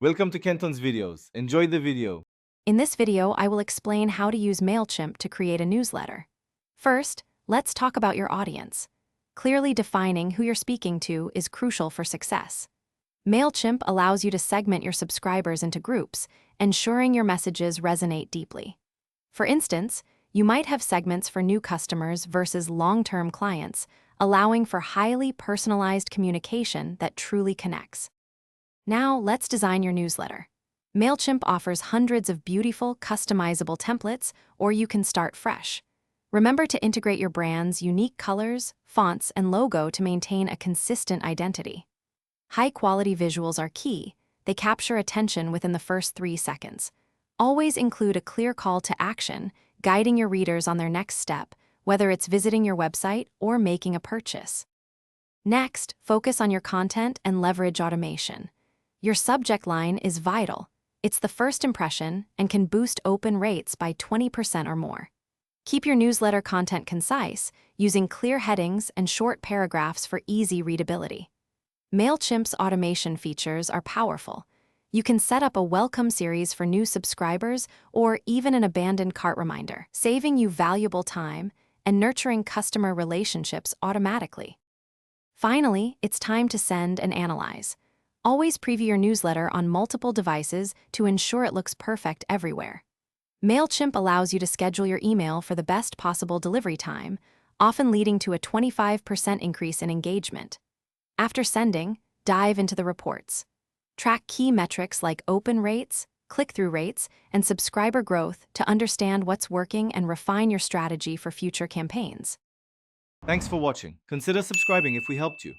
Welcome to Kenton's videos. Enjoy the video. In this video, I will explain how to use Mailchimp to create a newsletter. First, let's talk about your audience. Clearly defining who you're speaking to is crucial for success. Mailchimp allows you to segment your subscribers into groups, ensuring your messages resonate deeply. For instance, you might have segments for new customers versus long-term clients, allowing for highly personalized communication that truly connects. Now, let's design your newsletter. Mailchimp offers hundreds of beautiful, customizable templates, or you can start fresh. Remember to integrate your brand's unique colors, fonts, and logo to maintain a consistent identity. High-quality visuals are key. They capture attention within the first 3 seconds. Always include a clear call to action, guiding your readers on their next step, whether it's visiting your website or making a purchase. Next, focus on your content and leverage automation. Your subject line is vital. It's the first impression and can boost open rates by 20% or more. Keep your newsletter content concise, using clear headings and short paragraphs for easy readability. Mailchimp's automation features are powerful. You can set up a welcome series for new subscribers or even an abandoned cart reminder, saving you valuable time and nurturing customer relationships automatically. Finally, it's time to send and analyze. Always preview your newsletter on multiple devices to ensure it looks perfect everywhere. Mailchimp allows you to schedule your email for the best possible delivery time, often leading to a 25% increase in engagement. After sending, dive into the reports. Track key metrics like open rates, click-through rates, and subscriber growth to understand what's working and refine your strategy for future campaigns. Thanks for watching. Consider subscribing if we helped you.